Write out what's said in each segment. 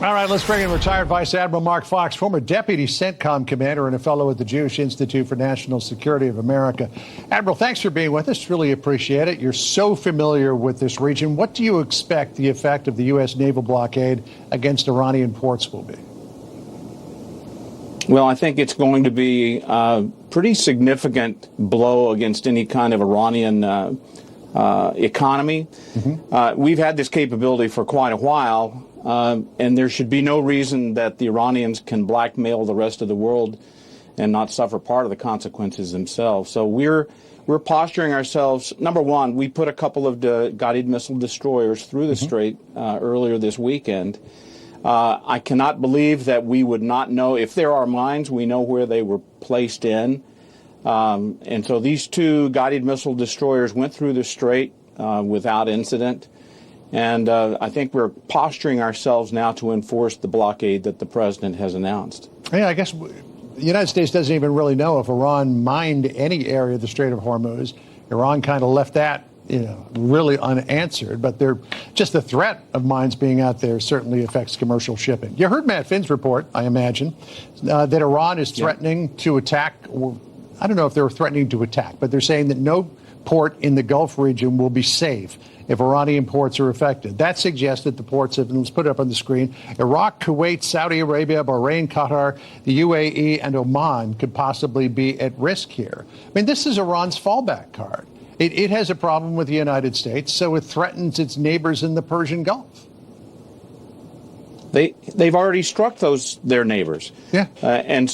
All right, let's bring in retired Vice Admiral Mark Fox, former Deputy CENTCOM Commander and a fellow at the Jewish Institute for National Security of America. Admiral, thanks for being with us. Really appreciate it. You're so familiar with this region. What do you expect the effect of the U.S. naval blockade against Iranian ports will be? Well, I think it's going to be a pretty significant blow against any kind of Iranian economy. We've had this capability for quite a while. And there should be no reason that the Iranians can blackmail the rest of the world and not suffer part of the consequences themselves. So we're posturing ourselves. Number one, we put a couple of guided missile destroyers through the strait earlier this weekend. I cannot believe that we would not know. If there are mines, we know where they were placed in. And so these two guided missile destroyers went through the strait without incident. And I think we're posturing ourselves now to enforce the blockade that the president has announced. Yeah, I guess the United States doesn't even really know if Iran mined any area of the Strait of Hormuz. Iran kind of left that, really unanswered. But just the threat of mines being out there certainly affects commercial shipping. You heard Matt Finn's report, I imagine, that Iran is threatening to attack. Or I don't know if they're threatening to attack, but they're saying that no port in the Gulf region will be safe if Iranian ports are affected. That suggests that the ports have been, let's put it up on the screen, Iraq, Kuwait, Saudi Arabia, Bahrain, Qatar, the UAE, and Oman could possibly be at risk here. I mean, this is Iran's fallback card. It has a problem with the United States, so it threatens its neighbors in the Persian Gulf. They've already struck their neighbors. Yeah. And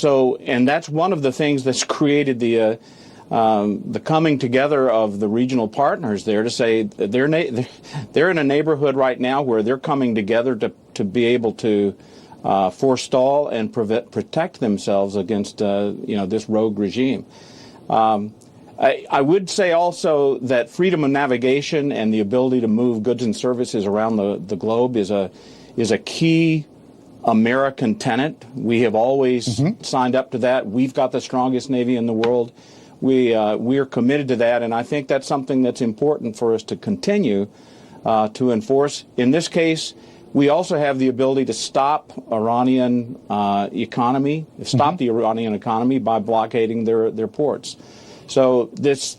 that's one of the things that's created the coming together of the regional partners there to say they're in a neighborhood right now where they're coming together to be able to forestall and protect themselves against this rogue regime. I would say also that freedom of navigation and the ability to move goods and services around the globe is a key American tenet. We have always signed up to that. We've got the strongest Navy in the world. We are committed to that, and I think that's something that's important for us to continue to enforce. In this case, we also have the ability to stop Iranian economy, stop the Iranian economy by blockading their ports. So this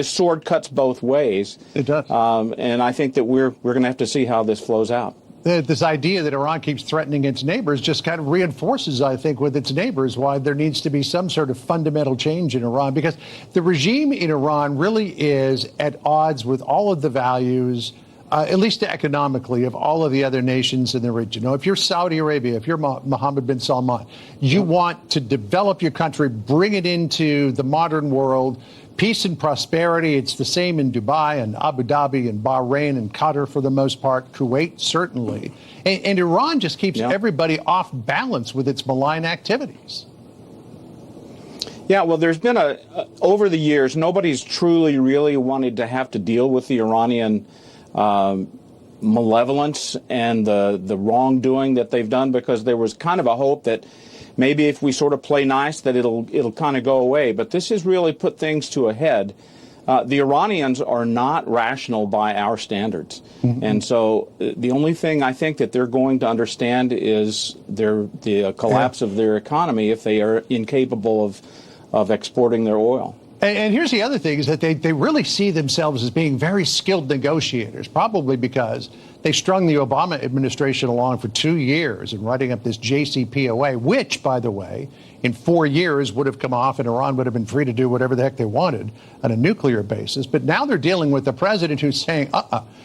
sword cuts both ways. It does, and I think that we're going to have to see how this flows out. This idea that Iran keeps threatening its neighbors just kind of reinforces, I think, with its neighbors why there needs to be some sort of fundamental change in Iran, because the regime in Iran really is at odds with all of the values, at least economically, of all of the other nations in the region. If you're Saudi Arabia, if you're Mohammed bin Salman, you want to develop your country, bring it into the modern world, peace and prosperity. It's the same in Dubai and Abu Dhabi and Bahrain and Qatar for the most part, Kuwait certainly. And Iran just keeps everybody off balance with its malign activities. Yeah, well, there's been over the years, nobody's truly really wanted to have to deal with the Iranian malevolence and the wrongdoing that they've done, because there was kind of a hope that maybe if we sort of play nice that it'll kind of go away. But this has really put things to a head. The Iranians are not rational by our standards. And so the only thing I think that they're going to understand is the collapse of their economy if they are incapable of exporting their oil. And here's the other thing, is that they really see themselves as being very skilled negotiators, probably because they strung the Obama administration along for 2 years in writing up this JCPOA, which, by the way, in 4 years would have come off and Iran would have been free to do whatever the heck they wanted on a nuclear basis. But now they're dealing with the president who's saying,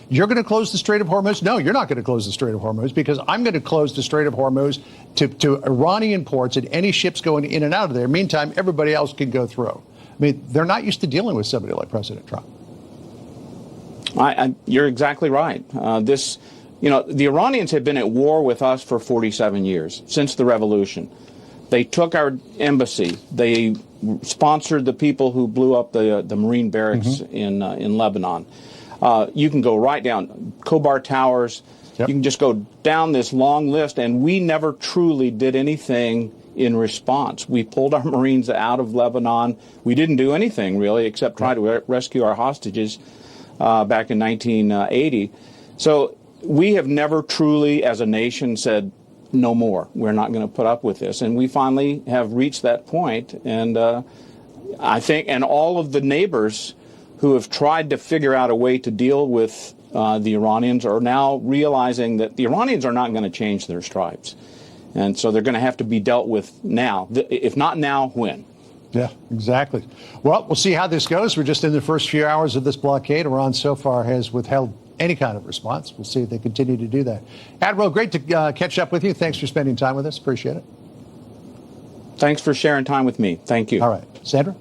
you're going to close the Strait of Hormuz? No, you're not going to close the Strait of Hormuz, because I'm going to close the Strait of Hormuz to Iranian ports and any ships going in and out of there. Meantime, everybody else can go through. I mean, they're not used to dealing with somebody like President Trump. You're exactly right. The Iranians have been at war with us for 47 years, since the revolution. They took our embassy. They sponsored the people who blew up the Marine barracks in Lebanon. You can go right down Khobar Towers. Yep. You can just go down this long list, and we never truly did anything in response. We pulled our Marines out of Lebanon. We didn't do anything, really, except try to rescue our hostages back in 1980. So we have never truly, as a nation, said, no more. We're not going to put up with this. And we finally have reached that point. And I think, and all of the neighbors who have tried to figure out a way to deal with the Iranians are now realizing that the Iranians are not going to change their stripes. And so they're going to have to be dealt with now. If not now, when? Yeah, exactly. Well, we'll see how this goes. We're just in the first few hours of this blockade. Iran so far has withheld any kind of response. We'll see if they continue to do that. Admiral, great to catch up with you. Thanks for spending time with us. Appreciate it. Thanks for sharing time with me. Thank you. All right. Sandra?